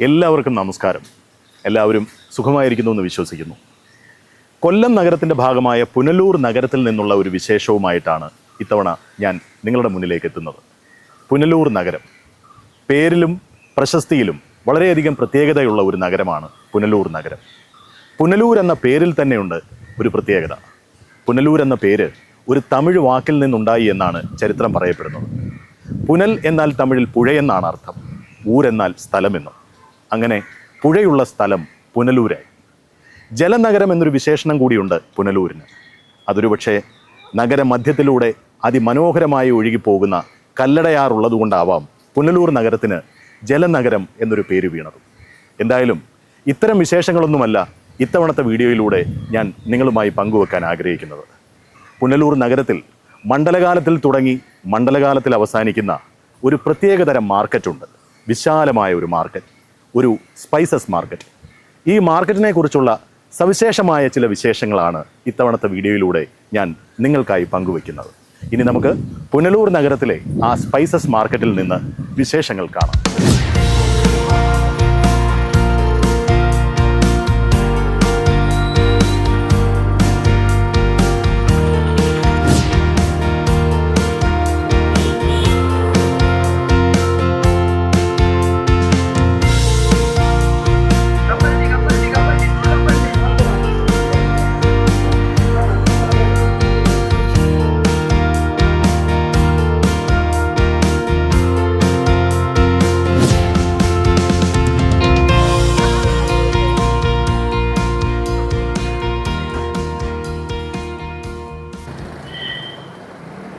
എല്ലാവർക്കും നമസ്കാരം. എല്ലാവരും സുഖമായിരിക്കുന്നുവെന്ന് വിശ്വസിക്കുന്നു. കൊല്ലം നഗരത്തിൻ്റെ ഭാഗമായ പുനലൂർ നഗരത്തിൽ നിന്നുള്ള ഒരു വിശേഷവുമായിട്ടാണ് ഇത്തവണ ഞാൻ നിങ്ങളുടെ മുന്നിലേക്ക് എത്തുന്നത്. പുനലൂർ നഗരം പേരിലും പ്രശസ്തിയിലും വളരെയധികം പ്രത്യേകതയുള്ള ഒരു നഗരമാണ് പുനലൂർ നഗരം. പുനലൂർ എന്ന പേരിൽ തന്നെയുണ്ട് ഒരു പ്രത്യേകത. പുനലൂർ എന്ന പേര് ഒരു തമിഴ് വാക്കിൽ നിന്നുണ്ടായി എന്നാണ് ചരിത്രം പറയപ്പെടുന്നത്. പുനൽ എന്നാൽ തമിഴിൽ പുഴയെന്നാണ് അർത്ഥം, ഊരെന്നാൽ സ്ഥലമെന്നും. അങ്ങനെ പുഴയുള്ള സ്ഥലം പുനലൂരായി. ജലനഗരം എന്നൊരു വിശേഷണം കൂടിയുണ്ട് പുനലൂരിന്. അതൊരു പക്ഷേ നഗരമധ്യത്തിലൂടെ അതിമനോഹരമായി ഒഴുകിപ്പോകുന്ന കല്ലടയാറുള്ളതുകൊണ്ടാവാം പുനലൂർ നഗരത്തിന് ജലനഗരം എന്നൊരു പേര് വീണത്. എന്തായാലും ഇത്തരം വിശേഷങ്ങളൊന്നുമല്ല ഇത്തവണത്തെ വീഡിയോയിലൂടെ ഞാൻ നിങ്ങളുമായി പങ്കുവെക്കാൻ ആഗ്രഹിക്കുന്നത്. പുനലൂർ നഗരത്തിൽ മണ്ഡലകാലത്തിൽ തുടങ്ങി മണ്ഡലകാലത്തിൽ അവസാനിക്കുന്ന ഒരു പ്രത്യേകതരം മാർക്കറ്റുണ്ട്. വിശാലമായ ഒരു മാർക്കറ്റ്, ഒരു സ്പൈസസ് മാർക്കറ്റ്. ഈ മാർക്കറ്റിനെ കുറിച്ചുള്ള സവിശേഷമായ ചില വിശേഷങ്ങളാണ് ഇത്തവണത്തെ വീഡിയോയിലൂടെ ഞാൻ നിങ്ങൾക്കായി പങ്കുവെക്കുന്നത്. ഇനി നമുക്ക് പുനലൂർ നഗരത്തിലെ ആ സ്പൈസസ് മാർക്കറ്റിൽ നിന്ന് വിശേഷങ്ങൾ കാണാം.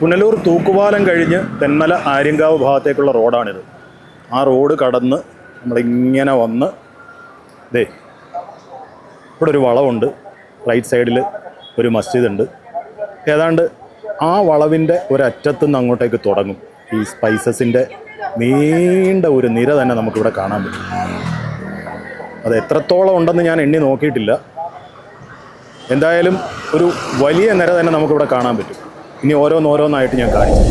പുനലൂർ തൂക്കുപാലം കഴിഞ്ഞ് തെന്മല ആര്യങ്കാവ് ഭാഗത്തേക്കുള്ള റോഡാണിത്. ആ റോഡ് കടന്ന് നമ്മളിങ്ങനെ വന്ന് ദേ ഇവിടെ ഒരു വളവുണ്ട്. റൈറ്റ് സൈഡിൽ ഒരു മസ്ജിദ് ഉണ്ട്. ഏതാണ്ട് ആ വളവിൻ്റെ ഒരറ്റത്തു നിന്ന് അങ്ങോട്ടേക്ക് തുടങ്ങും ഈ സ്പൈസസിൻ്റെ നീണ്ട ഒരു നിര തന്നെ നമുക്കിവിടെ കാണാൻ പറ്റും. അത് എത്രത്തോളം ഉണ്ടെന്ന് ഞാൻ എണ്ണി നോക്കിയിട്ടില്ല. എന്തായാലും ഒരു വലിയ നിര തന്നെ നമുക്കിവിടെ കാണാൻ പറ്റും. ഇനി ഓരോന്നോരോന്നായിട്ട് ഞാൻ കാണിച്ചു.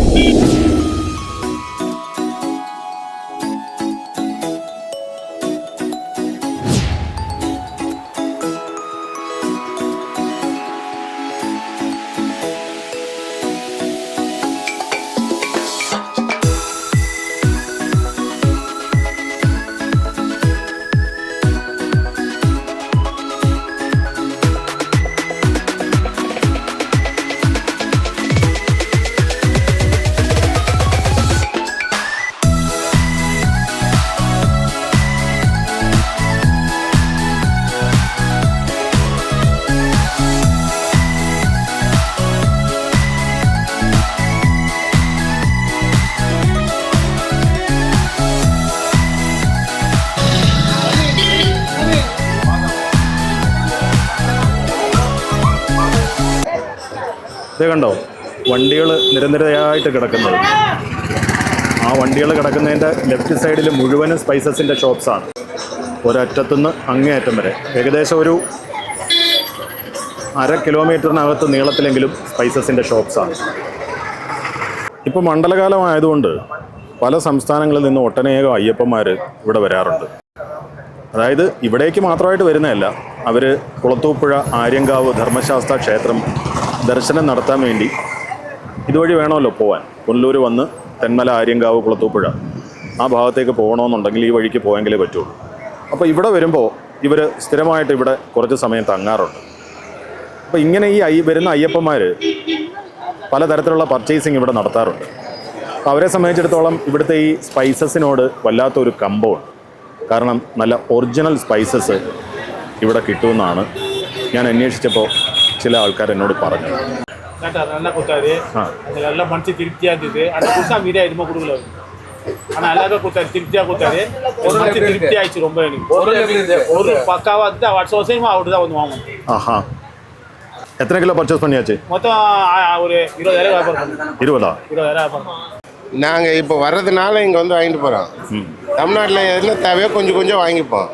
ഇത് കണ്ടോ, വണ്ടികൾ നിരനിരയായിട്ട് കിടക്കുന്നത്. ആ വണ്ടികൾ കിടക്കുന്നതിൻ്റെ ലെഫ്റ്റ് സൈഡിൽ മുഴുവനും സ്പൈസസിൻ്റെ ഷോപ്സാണ്. ഒരറ്റത്തുനിന്ന് അങ്ങേയറ്റം വരെ ഏകദേശം ഒരു 1/2 കിലോമീറ്ററിനകത്ത് നീളത്തിലെങ്കിലും സ്പൈസസിൻ്റെ ഷോപ്സാണ്. ഇപ്പോൾ മണ്ഡലകാലമായതുകൊണ്ട് പല സംസ്ഥാനങ്ങളിൽ നിന്ന് ഒട്ടനേകം അയ്യപ്പന്മാർ ഇവിടെ വരാറുണ്ട്. അതായത് ഇവിടേക്ക് മാത്രമായിട്ട് വരുന്നതല്ല, അവർ കുളത്തൂപ്പുഴ ആര്യങ്കാവ് ധർമ്മശാസ്ത്ര ക്ഷേത്രം ദർശനം നടത്താൻ വേണ്ടി ഇതുവഴി വേണമല്ലോ പോകാൻ. പുനലൂർ വന്ന് തെന്മല ആര്യങ്കാവ് കുളത്തൂപ്പുഴ ആ ഭാഗത്തേക്ക് പോകണമെന്നുണ്ടെങ്കിൽ ഈ വഴിക്ക് പോയെങ്കിലേ പറ്റുള്ളൂ. അപ്പോൾ ഇവിടെ വരുമ്പോൾ ഇവർ സ്ഥിരമായിട്ട് ഇവിടെ കുറച്ച് സമയം തങ്ങാറുണ്ട്. അപ്പോൾ ഇങ്ങനെ ഈ വരുന്ന അയ്യപ്പന്മാർ പലതരത്തിലുള്ള പർച്ചേസിങ് ഇവിടെ നടത്താറുണ്ട്. അപ്പോൾ അവരെ സംബന്ധിച്ചിടത്തോളം ഇവിടുത്തെ ഈ സ്പൈസസിനോട് വല്ലാത്തൊരു കമ്പമുണ്ട്. കാരണം നല്ല ഒറിജിനൽ സ്പൈസസ് ഇവിടെ കിട്ടുമെന്നാണ് ഞാൻ അന്വേഷിച്ചപ്പോൾ ചില ആൾക്കാർ എന്നോട് പറഞ്ഞു. நல்ல கொடுத்தாரு, நல்லா மனசு திருப்தியா இருந்தது. அந்த புதுசா மீடியா எதுவுமே கொடுக்கல, ஆனா அழகா கொடுத்தாரு, திருப்தியா கொடுத்தாரு. ஒரு மனசு திருப்தி ஆயிடுச்சு ரொம்ப. எனக்கு ஒரு பக்காவா வந்து வருஷமா அவரு தான் வந்து வாங்கணும். ஆஹா, எத்தனை கிலோ பர்ச்சேஸ் பண்ணியாச்சு? மொத்தம் ஒரு 20,000 வியாபாரம் பண்ணோம். 20,000 வியாபாரம். நாங்கள் இப்போ வர்றதுனால இங்கே வந்து வாங்கிட்டு போகிறோம். தமிழ்நாட்டில் என்ன தேவையோ கொஞ்சம் கொஞ்சம் வாங்கிப்போம்.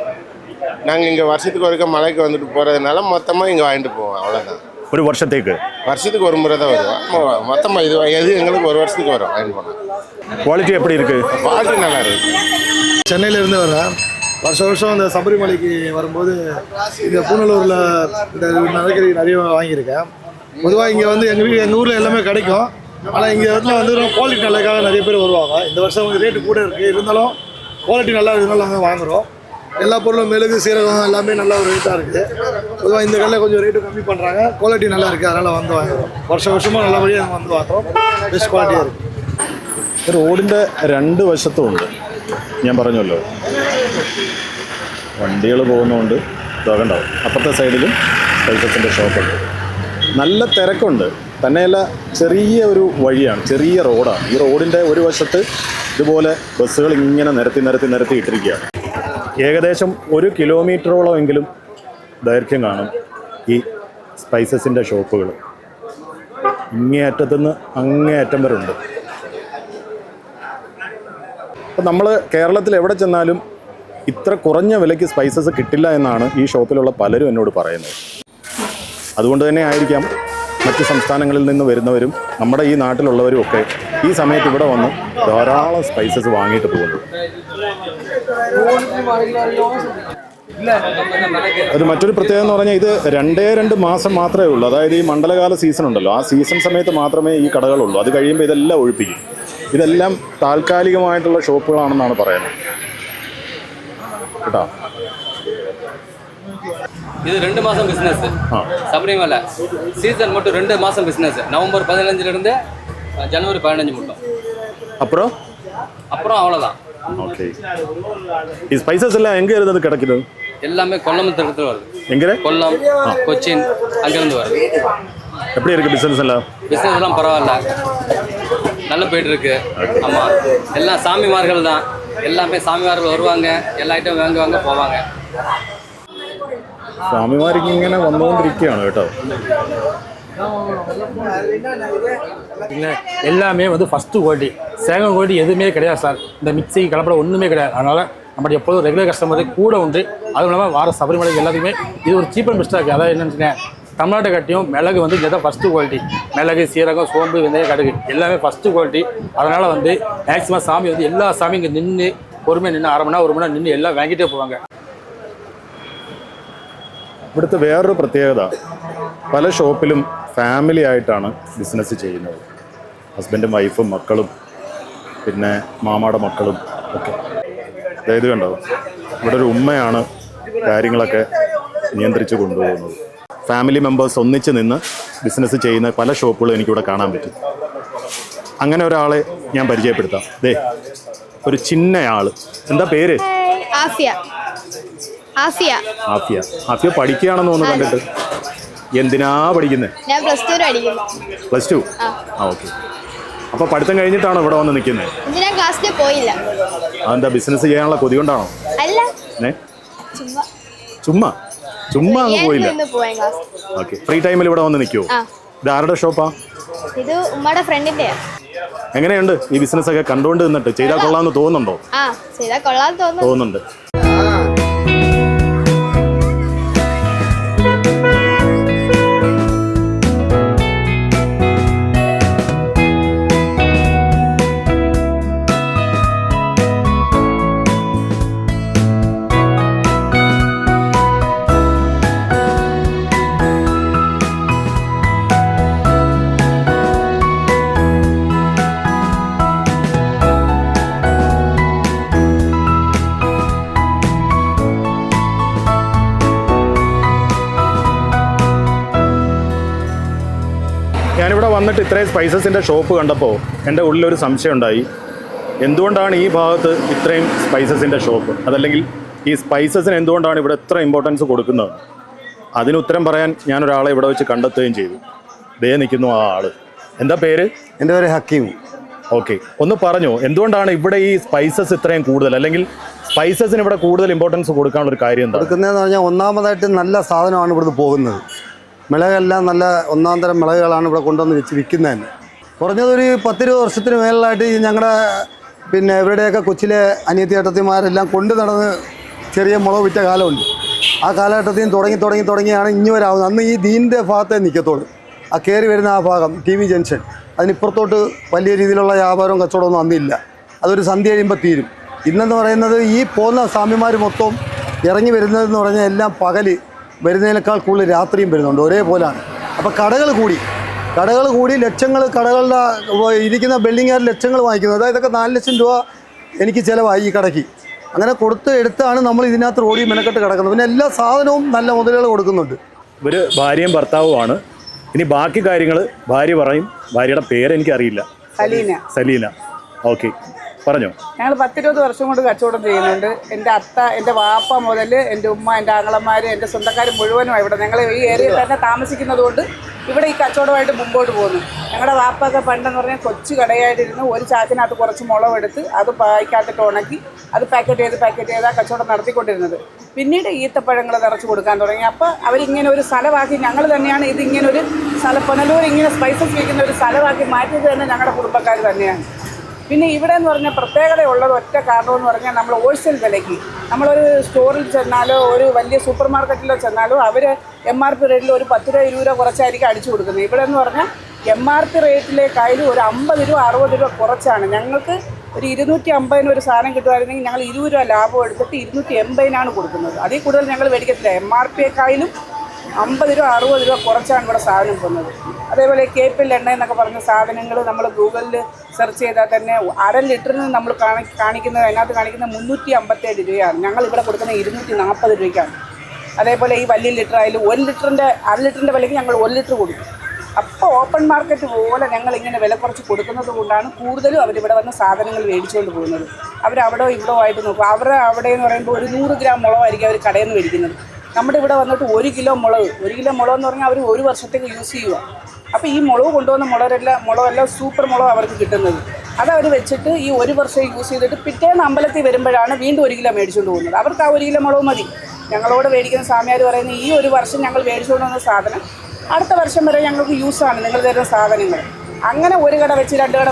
நாங்கள் இங்கே வருஷத்துக்கு ஒருக்க மலைக்கு வந்துட்டு போகிறதுனால மொத்தமாக இங்கே வாங்கிட்டு போவோம், அவ்வளோதான். ஒரு வருஷத்துக்கு ஒரு முறை தான் வருவோம். மொத்தமாக இது எது எங்களுக்கு ஒரு வருஷத்துக்கு வரும் வாங்கிட்டு போனோம். குவாலிட்டி எப்படி இருக்குது? குவாலிட்டி நல்லா இருக்குது. சென்னையிலேருந்து வரேன். வருஷம் இந்த சபரிமலைக்கு வரும்போது இந்த பூனலூரில் இந்த நகைக்கறி நிறைய வாங்கியிருக்கேன். பொதுவாக இங்கே வந்து எங்கள் ஊரில் எல்லாமே கிடைக்கும். ஆனால் இங்கே இடத்துல வந்து குவாலிட்டி நல்லதுக்காக நிறைய பேர் வருவாங்க. இந்த வருஷம் ரேட்டு கூட இருக்குது, இருந்தாலும் குவாலிட்டி நல்லா இருக்கிறதுனால நாங்கள் வாங்குகிறோம். எல்லா பொருளும் மிளகு சீரகம் எல்லாமே நல்ல ஒரு ரேட்டாக இருக்குது. பொதுவாக இந்த கடையில் கொஞ்சம் ரேட்டு கம்மி பண்ணுறாங்க, குவாலிட்டி நல்லா இருக்குது, அதனால் வந்து வாங்குகிறோம். வருஷமாக நல்லபடியாக வந்து வாங்குகிறோம், பெஸ்ட் குவாலிட்டியாக இருக்குது. റോഡിൻ്റെ രണ്ട് വശത്തുമുണ്ട്, ഞാൻ പറഞ്ഞല്ലോ, വണ്ടികൾ പോകുന്നതുകൊണ്ട് ഇതാകണ്ടാവും. അപ്പുറത്തെ സൈഡിലും സ്പൈസസിൻ്റെ ഷോപ്പുണ്ട്. നല്ല തിരക്കുണ്ട്. തന്നെയല്ല, ചെറിയ ഒരു വഴിയാണ്, ചെറിയ റോഡാണ്. ഈ റോഡിൻ്റെ ഒരു വശത്ത് ഇതുപോലെ ബസ്സുകൾ ഇങ്ങനെ നിരത്തി ഇട്ടിരിക്കുകയാണ്. ഏകദേശം 1 കിലോമീറ്ററോളം എങ്കിലും ദൈർഘ്യം കാണും ഈ സ്പൈസസിൻ്റെ ഷോപ്പുകൾ. ഇങ്ങേയറ്റത്തുനിന്ന് അങ്ങേയറ്റം വരെ ഉണ്ട്. അപ്പം നമ്മൾ കേരളത്തിൽ എവിടെ ചെന്നാലും ഇത്ര കുറഞ്ഞ വിലയ്ക്ക് സ്പൈസസ് കിട്ടില്ല എന്നാണ് ഈ ഷോപ്പിലുള്ള പലരും എന്നോട് പറയുന്നത്. അതുകൊണ്ട് തന്നെ ആയിരിക്കാം മറ്റ് സംസ്ഥാനങ്ങളിൽ നിന്ന് വരുന്നവരും നമ്മുടെ ഈ നാട്ടിലുള്ളവരും ഒക്കെ ഈ സമയത്ത് ഇവിടെ വന്ന് ധാരാളം സ്പൈസസ് വാങ്ങിയിട്ട് പോകുന്നു. അത് മറ്റൊരു പ്രത്യേകത എന്ന് പറഞ്ഞാൽ ഇത് 2 മാസം മാത്രമേ ഉള്ളൂ. അതായത് ഈ മണ്ഡലകാല സീസൺ ഉണ്ടല്ലോ, ആ സീസൺ സമയത്ത് മാത്രമേ ഈ കടകളുള്ളൂ. അത് കഴിയുമ്പോൾ ഇതെല്ലാം ഒഴിപ്പിക്കും. ഇതെല്ലാം താൽക്കാലികമായിട്ടുള്ള ഷോപ്പുകളാണെന്നാണ് പറയുന്നത് കേട്ടോ. இது 2 மாதம் பிஸ்னஸ். சபரிமலை சீசன் மட்டும் 2 மாதம் பிஸ்னஸ். நவம்பர் 15லேருந்து ஜனவரி 15 மட்டும். அப்புறம் அவ்வளோதான். ஓகே. ഈ ஸ்பைசஸ் எல்லாம் எங்கே இருந்து கிடைக்குது? எல்லாமே கொல்லம் இடத்துல வருது. எங்கே? கொல்லம், கொச்சின், அங்கேருந்து வருது. எப்படி இருக்குது பிஸ்னஸ் எல்லாம்? பிஸ்னஸ் எல்லாம் பரவாயில்ல, நல்லா போயிட்டு இருக்கு. ஆமாம், எல்லாம் சாமிமார்கள் தான். எல்லாமே சாமிமார்கள் வருவாங்க, எல்லா ஐட்டம் வாங்குவாங்க போவாங்க. സ്വാമിമാർക്ക് ഇങ്ങനെ വന്നുകൊണ്ടിരിക്കുകയാണ് കേട്ടോ. எல்லாமே வந்து ஃபஸ்ட்டு குவாலிட்டி, செகண்ட் குவாலிட்டி எதுவுமே கிடையாது சார். இந்த மிக்சி கலப்படம் ஒன்றுமே கிடையாது. அதனால் நம்மளுடைய எப்போதும் ரெகுலர் கஸ்டமர் கூட உண்டு. அதுவும் இல்லாமல் வார சபரிமலைக்கு எல்லாத்துக்குமே இது ஒரு சீப் அண்ட் பெஸ்ட்டாக இருக்குது. அதாவது என்னன்னு தமிழ்நாட்டை கட்டியும் மிளகு வந்து இங்கே தான் ஃபஸ்ட்டு குவாலிட்டி. மிளகு, சீரகம், சோம்பு, வெந்தயம், கடுகு எல்லாமே ஃபஸ்ட்டு குவாலிட்டி. அதனால் வந்து மேக்ஸிமம் சாமி வந்து எல்லா சாமியும் இங்கே நின்று பொறுமையாக நின்று 1/2 மணி நேரம் 1 மணி நேரம் நின்று எல்லாம் வாங்கிட்டே போவாங்க. ഇവിടുത്തെ വേറൊരു പ്രത്യേകത, പല ഷോപ്പിലും ഫാമിലി ആയിട്ടാണ് ബിസിനസ് ചെയ്യുന്നത്. ഹസ്ബൻഡും വൈഫും മക്കളും പിന്നെ മാമാടെ മക്കളും ഒക്കെ. അതായത് കണ്ടോ, ഇവിടെ ഒരു ഉമ്മയാണ് കാര്യങ്ങളൊക്കെ നിയന്ത്രിച്ച് കൊണ്ടുപോകുന്നത്. ഫാമിലി മെമ്പേഴ്സ് ഒന്നിച്ച് നിന്ന് ബിസിനസ് ചെയ്യുന്ന പല ഷോപ്പുകളും എനിക്കിവിടെ കാണാൻ പറ്റും. അങ്ങനെ ഒരാളെ ഞാൻ പരിചയപ്പെടുത്താം. ദേ ഒരു ചിന്നയാൾ. എന്താ പേര്? ആഫിയ. ആഫിയ. ആഫിയ. ആഫിയ പഠിക്കുകയാണെന്ന് തോന്നുന്നു കണ്ടിട്ട്. എന്തിനാ പഠിക്കുന്നത്? ഞാൻ +2 പഠിക്കുന്നു. +2? ആ, ഓക്കെ. അപ്പോൾ പഠിത്തം കഴിഞ്ഞിട്ടാണോ ഇവിടെ വന്ന് നിൽക്കുന്നത്? ഞാൻ ക്ലാസ്സിൽ പോയില്ല. അതെന്താ, ബിസിനസ് ചെയ്യാനുള്ള കൊതി കൊണ്ടാണോ? അല്ല, ചുമ്മാ അങ്ങ് പോയില്ല. ക്ലാസ്. ഓക്കെ. ഫ്രീ ടൈമിൽ ഇവിടെ വന്ന് നിൽക്കുമോ? ഇത് ആരുടെ ഷോപ്പാ? ഇത് ഉമ്മയുടെ ഫ്രണ്ടിന്റെയാ. എങ്ങനെയുണ്ട് ഈ ബിസിനസ് ഒക്കെ കണ്ടുകൊണ്ട് നിന്നിട്ട്? ചെയ്താൽ കൊള്ളാമെന്ന് തോന്നുന്നുണ്ടോ? ചെയ്താൽ കൊള്ളാൻ തോന്നുന്നുണ്ട്. ഞാനിവിടെ വന്നിട്ട് ഇത്രയും സ്പൈസസിൻ്റെ ഷോപ്പ് കണ്ടപ്പോൾ എൻ്റെ ഉള്ളിലൊരു സംശയം ഉണ്ടായി. എന്തുകൊണ്ടാണ് ഈ ഭാഗത്ത് ഇത്രയും സ്പൈസസിൻ്റെ ഷോപ്പ്? അതല്ലെങ്കിൽ ഈ സ്പൈസസിന് എന്തുകൊണ്ടാണ് ഇവിടെ ഇത്ര ഇമ്പോർട്ടൻസ് കൊടുക്കുന്നത്? അതിന് ഉത്തരം പറയാൻ ഞാനൊരാളെ ഇവിടെ വെച്ച് കണ്ടെത്തുകയും ചെയ്തു. ദേ നിൽക്കുന്നു ആ ആള്. എന്താ പേര്? എൻ്റെ പേര് ഹക്കീം. ഓക്കെ. ഒന്ന് പറഞ്ഞോ, എന്തുകൊണ്ടാണ് ഇവിടെ ഈ സ്പൈസസ് ഇത്രയും കൂടുതൽ, അല്ലെങ്കിൽ സ്പൈസസിന് ഇവിടെ കൂടുതൽ ഇമ്പോർട്ടൻസ് കൊടുക്കാനുള്ളൊരു കാര്യം എന്താ? കൊടുക്കുന്നതെന്ന് പറഞ്ഞാൽ, ഒന്നാമതായിട്ട് നല്ല സാധനമാണ് ഇവിടുന്ന് പോകുന്നത്. മിളകെല്ലാം നല്ല ഒന്നാം തരം മിളകുകളാണ് ഇവിടെ കൊണ്ടുവന്ന് വെച്ച് വിൽക്കുന്നത്. കുറഞ്ഞതൊരു 10-20 വർഷത്തിന് മേളിലായിട്ട് ഞങ്ങളുടെ ഇവരുടെയൊക്കെ കൊച്ചിലെ അനിയത്തിയേട്ടത്തിമാരെല്ലാം കൊണ്ട് നടന്ന് ചെറിയ മുളക് വിറ്റ കാലമുണ്ട്. ആ കാലഘട്ടത്തിൽ തുടങ്ങിയാണ് ഇനി വരാവുന്നത്. അന്ന് ഈ ദീനിൻ്റെ ഭാഗത്തേ നിൽക്കത്തുള്ളൂ. ആ കയറി വരുന്ന ആ ഭാഗം TV ജംഗ്ഷൻ, അതിനിപ്പുറത്തോട്ട് വലിയ രീതിയിലുള്ള വ്യാപാരവും കച്ചവടമൊന്നും അന്നില്ല. അതൊരു സന്ധ്യ കഴിയുമ്പോൾ തീരും. ഇന്നെന്ന് പറയുന്നത് ഈ പോകുന്ന സ്വാമിമാർ മൊത്തം ഇറങ്ങി വരുന്നതെന്ന് പറഞ്ഞാൽ എല്ലാം പകൽ വരുന്നതിനേക്കാൾ കൂടുതൽ രാത്രിയും വരുന്നുണ്ട്, ഒരേപോലെയാണ്. അപ്പോൾ കടകൾ കൂടി ലക്ഷങ്ങൾ, കടകളുടെ ഇരിക്കുന്ന ബിൽഡിങ്ങുകാർ ലക്ഷങ്ങൾ വാങ്ങിക്കുന്നത്. അതായത് ഇതൊക്കെ 4 ലക്ഷം രൂപ എനിക്ക് ചിലവായി ഈ കടയ്ക്ക്. അങ്ങനെ എടുത്താണ് നമ്മൾ ഇതിനകത്ത് റോഡിൽ മെനക്കെട്ട് കിടക്കുന്നത്. പിന്നെ എല്ലാ സാധനവും നല്ല മുതലുകൾ കൊടുക്കുന്നുണ്ട്. ഇവർ ഭാര്യയും ഭർത്താവുമാണ്. ഇനി ബാക്കി കാര്യങ്ങൾ ഭാര്യ പറയും. ഭാര്യയുടെ പേരെനിക്കറിയില്ല. സലീന. ഓക്കെ, പറഞ്ഞോ. ഞങ്ങൾ 10-20 വർഷം കൊണ്ട് കച്ചവടം ചെയ്യുന്നുണ്ട്. എൻ്റെ അത്ത, എൻ്റെ വാപ്പ മുതൽ എൻ്റെ ഉമ്മ, എൻ്റെ ആങ്ങളമാർ, എൻ്റെ സ്വന്തക്കാർ മുഴുവനും ഇവിടെ. ഞങ്ങൾ ഈ ഏരിയയിൽ തന്നെ താമസിക്കുന്നത് കൊണ്ട് ഇവിടെ ഈ കച്ചവടമായിട്ട് മുമ്പോട്ട് പോകുന്നു. ഞങ്ങളുടെ വാപ്പൊക്കെ പണ്ടെന്ന് പറഞ്ഞാൽ കൊച്ചു കടയായിട്ടിരുന്ന് ഒരു ചാക്കിനകത്ത് കുറച്ച് മുളകെടുത്ത് അത് പായ്ക്കകത്തിട്ട് ഉണക്കി അത് പാക്കറ്റ് ചെയ്ത് ആ കച്ചവടം നടത്തിക്കൊണ്ടിരുന്നത്. പിന്നീട് ഈത്തപ്പഴങ്ങൾ നിറച്ച് കൊടുക്കാൻ തുടങ്ങി. അപ്പോൾ അവരിങ്ങനെ ഒരു സ്ഥലമാക്കി, ഞങ്ങൾ തന്നെയാണ് ഇതിങ്ങനെ ഒരു പുനലൂർ ഇങ്ങനെ സ്പൈസസ് വയ്ക്കുന്ന ഒരു സ്ഥലമാക്കി മാറ്റിയത് തന്നെ ഞങ്ങളുടെ കുടുംബക്കാർ തന്നെയാണ്. പിന്നെ ഇവിടെ എന്ന് പറഞ്ഞാൽ പ്രത്യേകതയുള്ളത് ഒറ്റ കാരണമെന്ന് പറഞ്ഞാൽ നമ്മൾ ഹോൾസെയിൽ വിലയ്ക്ക് നമ്മളൊരു സ്റ്റോറിൽ ചെന്നാലോ ഒരു വലിയ സൂപ്പർ മാർക്കറ്റിലോ ചെന്നാലോ അവർ MRP റേറ്റിൽ ഒരു 10 രൂപ 20 രൂപ കുറച്ചായിരിക്കും അടിച്ചു കൊടുക്കുന്നത്. ഇവിടെ എന്ന് പറഞ്ഞാൽ MRP റേറ്റിലേക്കായാലും ഒരു 50 രൂപ 60 രൂപ കുറച്ചാണ്. ഞങ്ങൾക്ക് ഒരു 250 ഒരു സാധനം കിട്ടുമായിരുന്നെങ്കിൽ ഞങ്ങൾ 20 രൂപ ലാഭം എടുത്തിട്ട് 280 കൊടുക്കുന്നത്. അതിൽ കൂടുതൽ ഞങ്ങൾ മേടിക്കത്തില്ല. MRPയെക്കായാലും 50 രൂപ 60 രൂപ കുറച്ചാണ് ഇവിടെ സാധനം പോകുന്നത്. അതേപോലെ കേപ്പിൽ എണ്ണ എന്നൊക്കെ പറഞ്ഞ സാധനങ്ങൾ നമ്മൾ ഗൂഗിളിൽ സെർച്ച് ചെയ്താൽ തന്നെ 1/2 ലിറ്ററിന് നമ്മൾ കാണിക്കുന്നത് അതിനകത്ത് കാണിക്കുന്നത് 357 രൂപയാണ്. ഞങ്ങൾ ഇവിടെ കൊടുക്കുന്നത് 240 രൂപയ്ക്കാണ്. അതേപോലെ ഈ വലിയ ലിറ്റർ ആയാലും 1 ലിറ്ററിൻ്റെ 1/2 ലിറ്ററിൻ്റെ വിലയ്ക്ക് ഞങ്ങൾ 1 ലിറ്റർ കൊടുക്കും. അപ്പോൾ ഓപ്പൺ മാർക്കറ്റ് പോലെ ഞങ്ങളിങ്ങനെ വില കുറച്ച് കൊടുക്കുന്നത് കൊണ്ടാണ് കൂടുതലും അവരിവിടെ വന്ന് സാധനങ്ങൾ മേടിച്ചുകൊണ്ട് പോകുന്നത്. അവരവിടെ ഇവിടെ ആയിട്ട് നോക്കും. അവിടെ എന്ന് പറയുമ്പോൾ ഒരു 100 ഗ്രാം മുളകായിരിക്കും അവർ കടയിൽ നിന്ന് മേടിക്കുന്നത്. നമ്മുടെ ഇവിടെ വന്നിട്ട് 1 കിലോ മുളക് എന്ന് പറഞ്ഞാൽ അവർ 1 വർഷത്തേക്ക് യൂസ് ചെയ്യുക. അപ്പോൾ ഈ മുളക് കൊണ്ടുവന്ന മുളകെല്ലാം സൂപ്പർ മുളക് അവർക്ക് കിട്ടുന്നത്. അതവർ വെച്ചിട്ട് ഈ 1 വർഷം യൂസ് ചെയ്തിട്ട് പിറ്റേന്ന് അമ്പലത്തിൽ വരുമ്പോഴാണ് വീണ്ടും 1 കിലോ മേടിച്ചുകൊണ്ട് പോകുന്നത്. അവർക്ക് ആ 1 കിലോ മുളക് മതി. ഞങ്ങളോട് മേടിക്കുന്ന സ്വാമിയാർ പറയുന്നത് ഈ 1 വർഷം ഞങ്ങൾ മേടിച്ചുകൊണ്ട് വന്ന സാധനം അടുത്ത വർഷം വരെ ഞങ്ങൾക്ക് യൂസാണ് നിങ്ങൾ തരുന്ന സാധനങ്ങൾ. അങ്ങനെ ഒരു കട വെച്ച് 2 കട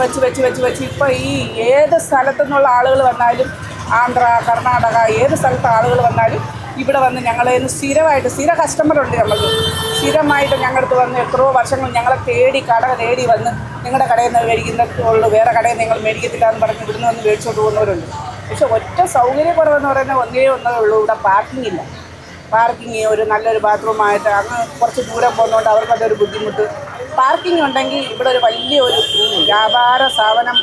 വെച്ച് ഇപ്പോൾ ഈ ഏത് സ്ഥലത്തു നിന്നുള്ള ആളുകൾ വന്നാലും, ആന്ധ്ര, കർണാടക, ഏത് സ്ഥലത്ത് ആളുകൾ വന്നാലും ഇവിടെ വന്ന് ഞങ്ങളെ സ്ഥിര കസ്റ്റമറുണ്ട്. നമുക്ക് സ്ഥിരമായിട്ട് ഞങ്ങളടുത്ത് വന്ന് എത്രയോ വർഷങ്ങൾ ഞങ്ങളെ കട തേടി വന്ന് നിങ്ങളുടെ കടയിൽ നിന്ന് മേടിക്കുന്നുള്ളൂ, വേറെ കടയിൽ നിങ്ങൾ മേടിക്കത്തില്ല എന്ന് പറഞ്ഞ് ഇവിടുന്ന് വന്ന് മേടിച്ചുകൊണ്ട് പോകുന്നവരുണ്ട്. പക്ഷെ ഒറ്റ സൗകര്യക്കുറവെന്ന് പറയുന്നത് ഒന്നേ ഉള്ളൂ, ഇവിടെ പാർക്കിംഗ് ഇല്ല. പാർക്കിംഗ് ഒരു നല്ലൊരു ബാത്റൂമായിട്ട് അങ്ങ് കുറച്ച് ദൂരം പോകുന്നതുകൊണ്ട് അവർക്കതൊരു ബുദ്ധിമുട്ട്. പാർക്കിംഗ് ഉണ്ടെങ്കിൽ ഇവിടെ ഒരു വലിയൊരു വ്യാപാര സ്ഥാപനം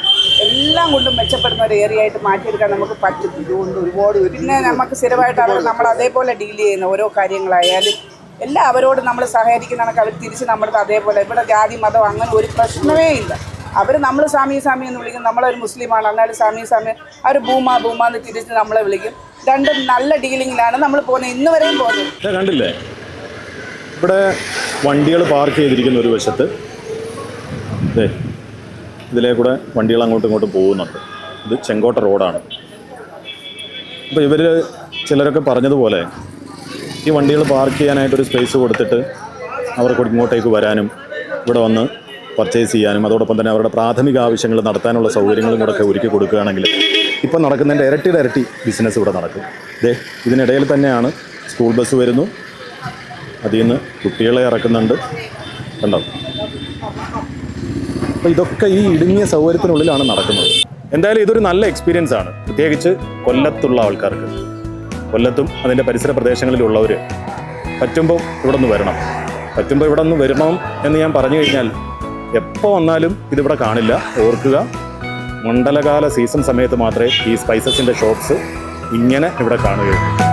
എല്ലാം കൊണ്ടും മെച്ചപ്പെടുന്ന ഒരു ഏരിയ ആയിട്ട് മാറ്റിയെടുക്കാൻ നമുക്ക് പറ്റും. ഇതുകൊണ്ട് ഒരുപാട് പിന്നെ നമുക്ക് സ്ഥിരമായിട്ട് നമ്മൾ അതേപോലെ ഡീൽ ചെയ്യുന്ന ഓരോ കാര്യങ്ങളായാലും എല്ലാം അവരോട് നമ്മൾ സഹകരിക്കുന്ന കണക്ക് അവർ തിരിച്ച് നമ്മുടെ അതേപോലെ. ഇവിടെ ജാതി മതം അങ്ങനെ ഒരു പ്രശ്നമേ ഇല്ല. അവർ നമ്മൾ സ്വാമി എന്ന് വിളിക്കും. നമ്മളൊരു മുസ്ലിമാണ്, എന്നാലും സ്വാമി അവർ ഭൂമാന്ന് തിരിച്ച് നമ്മളെ വിളിക്കും. രണ്ടും നല്ല ഡീലിങ്ങിലാണ് നമ്മൾ പോകുന്നത്, ഇന്ന് വരെയും പോകുന്നത്. കണ്ടില്ലേ, ഇവിടെ വണ്ടികൾ പാർക്ക് ചെയ്തിരിക്കുന്ന ഒരു വശത്ത് ഇതിലേ കൂടെ വണ്ടികൾ അങ്ങോട്ടും ഇങ്ങോട്ടും പോകുന്നുണ്ട്. ഇത് ചെങ്കോട്ട റോഡാണ്. അപ്പോൾ ഇവർ ചിലരൊക്കെ പറഞ്ഞതുപോലെ ഈ വണ്ടികൾ പാർക്ക് ചെയ്യാനായിട്ടൊരു സ്പേസ് കൊടുത്തിട്ട് അവർക്ക് ഇങ്ങോട്ടേക്ക് വരാനും ഇവിടെ വന്ന് പർച്ചേസ് ചെയ്യാനും അതോടൊപ്പം തന്നെ അവരുടെ പ്രാഥമിക ആവശ്യങ്ങൾ നടത്താനുള്ള സൗകര്യങ്ങളും കൂടെ ഒക്കെ ഒരുക്കി കൊടുക്കുകയാണെങ്കിൽ ഇപ്പം നടക്കുന്നതിൻ്റെ ഇരട്ടി ബിസിനസ് ഇവിടെ നടക്കും. ഇതിനിടയിൽ തന്നെയാണ് സ്കൂൾ ബസ് വരുന്നു, അതിൽ നിന്ന് കുട്ടികളെ ഇറക്കുന്നുണ്ട്, കണ്ടോ. അപ്പോൾ ഇതൊക്കെ ഈ ഇടുങ്ങിയ സൗകര്യത്തിനുള്ളിലാണ് നടക്കുന്നത്. എന്തായാലും ഇതൊരു നല്ല എക്സ്പീരിയൻസ് ആണ്, പ്രത്യേകിച്ച് കൊല്ലത്തുള്ള ആൾക്കാർക്ക്. കൊല്ലത്തും അതിൻ്റെ പരിസര പ്രദേശങ്ങളിലുള്ളവർ പറ്റുമ്പോൾ ഇവിടെ നിന്ന് വരണം എന്ന് ഞാൻ പറഞ്ഞു കഴിഞ്ഞാൽ എപ്പോൾ വന്നാലും ഇതിവിടെ കാണില്ല. ഓർക്കുക, മണ്ഡലകാല സീസൺ സമയത്ത് മാത്രമേ ഈ സ്പൈസസിൻ്റെ ഷോപ്സ് ഇങ്ങനെ ഇവിടെ കാണുകയുള്ളൂ.